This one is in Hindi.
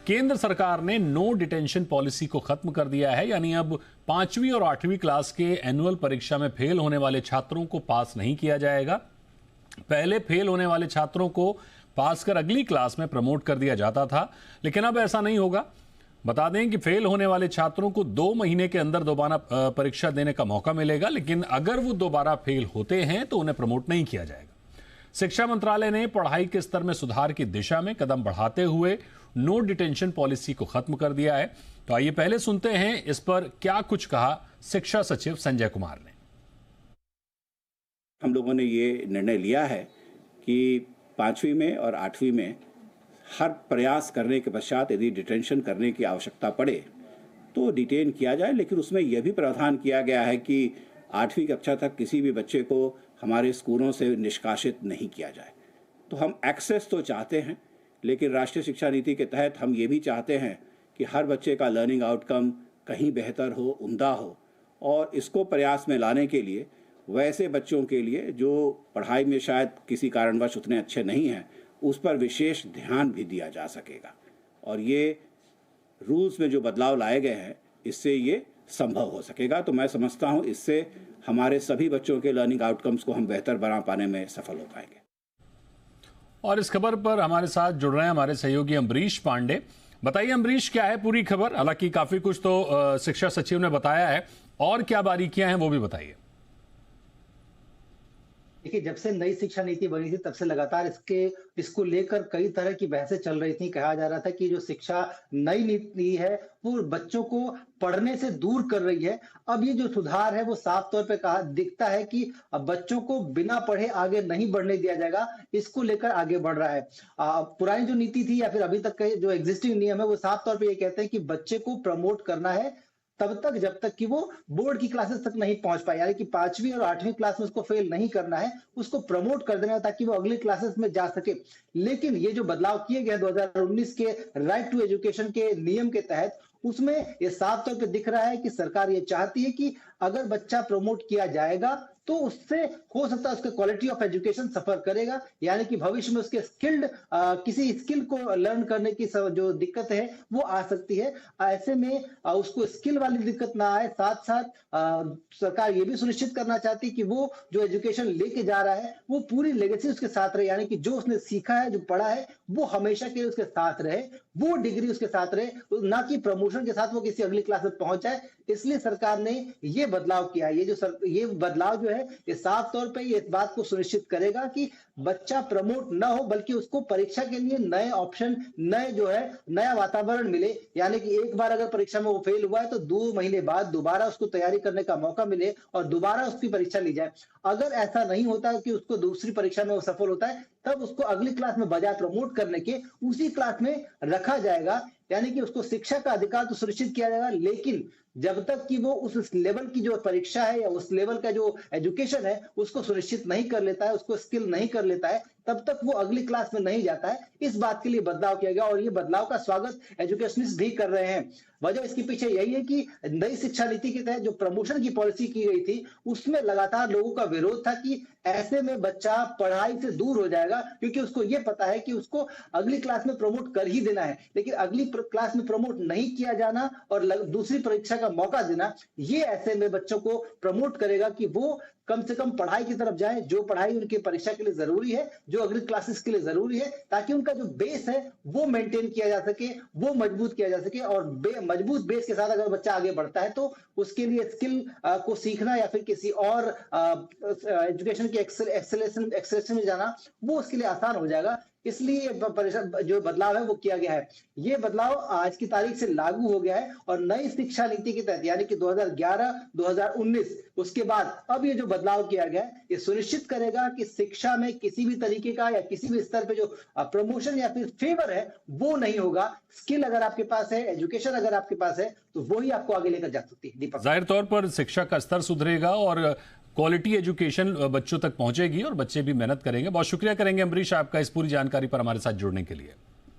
केंद्र सरकार ने नो डिटेंशन पॉलिसी को खत्म कर दिया है, यानी अब 5वीं और 8वीं क्लास के एनुअल परीक्षा में फेल होने वाले छात्रों को पास नहीं किया जाएगा। पहले फेल होने वाले छात्रों को पास कर अगली क्लास में प्रमोट कर दिया जाता था, लेकिन अब ऐसा नहीं होगा। बता दें कि फेल होने वाले छात्रों को 2 महीने के अंदर दोबारा परीक्षा देने का मौका मिलेगा, लेकिन अगर वो दोबारा फेल होते हैं तो उन्हें प्रमोट नहीं किया जाएगा। शिक्षा मंत्रालय ने पढ़ाई के स्तर में सुधार की दिशा में कदम बढ़ाते हुए नो डिटेंशन पॉलिसी को खत्म कर दिया है। तो आइए पहले सुनते हैं इस पर क्या कुछ कहा शिक्षा सचिव संजय कुमार ने। हम लोगों ने ये निर्णय लिया है कि 5वीं में और 8वीं में हर प्रयास करने के पश्चात यदि डिटेंशन करने की आवश्यकता पड़े तो डिटेन किया जाए, लेकिन उसमें यह भी प्रावधान किया गया है कि 8वीं कक्षा तक किसी भी बच्चे को हमारे स्कूलों से निष्कासित नहीं किया जाए। तो हम एक्सेस तो चाहते हैं, लेकिन राष्ट्रीय शिक्षा नीति के तहत हम ये भी चाहते हैं कि हर बच्चे का लर्निंग आउटकम कहीं बेहतर हो, उम्दा हो, और इसको प्रयास में लाने के लिए वैसे बच्चों के लिए जो पढ़ाई में शायद किसी कारणवश उतने अच्छे नहीं हैं, उस पर विशेष ध्यान भी दिया जा सकेगा। और ये रूल्स में जो बदलाव लाए गए हैं, इससे ये संभव हो सकेगा। तो मैं समझता हूँ इससे हमारे सभी बच्चों के लर्निंग आउटकम्स को हम बेहतर बना पाने में सफल हो पाएंगे। और इस खबर पर हमारे साथ जुड़ रहे हैं हमारे सहयोगी अम्बरीश पांडे। बताइए अम्बरीश, क्या है पूरी खबर? हालांकि काफी कुछ तो शिक्षा सचिव ने बताया है, और क्या बारीकियां हैं वो भी बताइए। देखिए, जब से नई शिक्षा नीति बनी थी तब से लगातार इसको लेकर कई तरह की बहसें चल रही थी। कहा जा रहा था कि जो शिक्षा नई नीति है वो बच्चों को पढ़ने से दूर कर रही है। अब ये जो सुधार है वो साफ तौर पे दिखता है कि अब बच्चों को बिना पढ़े आगे नहीं बढ़ने दिया जाएगा, इसको लेकर आगे बढ़ रहा है। पुरानी जो नीति थी या फिर अभी तक के जो एग्जिस्टिंग नियम है वो साफ तौर पे ये कहते हैं कि बच्चे को प्रमोट करना है तब तक जब तक कि वो बोर्ड की क्लासेस तक नहीं पहुंच पाए, यानी कि 5वीं और 8वीं क्लास में उसको फेल नहीं करना है, उसको प्रमोट कर देना है ताकि वो अगली क्लासेस में जा सके। लेकिन ये जो बदलाव किए गए 2019 के राइट टू एजुकेशन के नियम के तहत, उसमें ये साफ तौर पे दिख रहा है कि सरकार ये चाहती है कि अगर बच्चा प्रमोट किया जाएगा तो उससे हो सकता है उसके क्वालिटी ऑफ एजुकेशन सफर करेगा, यानी कि भविष्य में उसके किसी स्किल को लर्न करने की जो दिक्कत है वो आ सकती है। ऐसे में उसको स्किल वाली दिक्कत ना आए। साथ साथ सरकार ये भी सुनिश्चित करना चाहती है कि वो जो एजुकेशन लेके जा रहा है वो पूरी लेगेसी उसके साथ रहे, यानी कि जो उसने सीखा है, जो पढ़ा है, वो हमेशा के लिए उसके साथ रहे, वो डिग्री उसके साथ रहे, ना कि प्रमोशन के साथ वो किसी अगली क्लास में पहुंच जाए। इसलिए सरकार ने ये बदलाव किया है। ये बदलाव जो है ये साफ तौर पे ये इस बात को सुनिश्चित करेगा कि बच्चा प्रमोट ना हो, बल्कि उसको परीक्षा के लिए नए ऑप्शन, नया वातावरण मिले। यानी कि एक बार अगर परीक्षा में वो फेल हुआ है तो 2 महीने बाद दोबारा उसको तैयारी करने का मौका मिले और दोबारा उसकी परीक्षा ली जाए। अगर ऐसा नहीं होता कि उसको दूसरी परीक्षा में वो सफल होता है, तब उसको अगली क्लास में बजाय प्रमोट करने के उसी क्लास में रखा जाएगा, यानी कि उसको शिक्षा का अधिकार तो सुनिश्चित किया जाएगा। लेकिन जब तक कि वो उस लेवल की जो परीक्षा है या उस लेवल का जो एजुकेशन है उसको सुनिश्चित नहीं कर लेता है, उसको स्किल नहीं कर लेता है, तब तक वो अगली क्लास में नहीं जाता है। इस बात के लिए बदलाव किया गया और ये बदलाव का स्वागत एजुकेशनिस्ट भी कर रहे हैं। वजह इसके पीछे यही है कि नई शिक्षा नीति के तहत जो प्रमोशन की पॉलिसी की गई थी उसमें लगातार लोगों का विरोध था कि ऐसे में बच्चा पढ़ाई से दूर हो जाएगा, क्योंकि उसको ये पता है कि उसको अगली क्लास में प्रमोट कर ही देना है। लेकिन अगली क्लास में प्रमोट नहीं किया जाना और दूसरी परीक्षा का मौका देना, ये ऐसे में बच्चों को प्रमोट करेगा कि वो कम से कम पढ़ाई की तरफ जाएं, जो पढ़ाई उनकी परीक्षा के लिए जरूरी है, जो अगली क्लासेस के लिए जरूरी है, ताकि उनका जो बेस है वो मेंटेन किया जा सके, वो मजबूत किया जा सके। और मजबूत बेस के साथ अगर बच्चा आगे बढ़ता है तो उसके लिए स्किल को सीखना या फिर किसी और एजुकेशन की एक्सेलेशन में जाना वो उसके लिए आसान हो जाएगा। इसलिए जो बदलाव है वो किया गया है। ये बदलाव आज की तारीख से लागू हो गया है और नई शिक्षा नीति के तहत, यानी कि 2011-2019, उसके बाद अब ये जो बदलाव किया गया है ये सुनिश्चित करेगा कि शिक्षा में किसी भी तरीके का या किसी भी स्तर पे जो प्रमोशन या फिर फेवर है वो नहीं होगा। स्किल अगर आपके पास है, एजुकेशन अगर आपके पास है, तो वही आपको आगे लेकर जा सकती है। दीपक, जाहिर तौर पर शिक्षा का स्तर सुधरेगा और क्वालिटी एजुकेशन बच्चों तक पहुंचेगी और बच्चे भी मेहनत करेंगे। बहुत शुक्रिया करेंगे अम्बरीश आपका इस पूरी जानकारी पर हमारे साथ जुड़ने के लिए।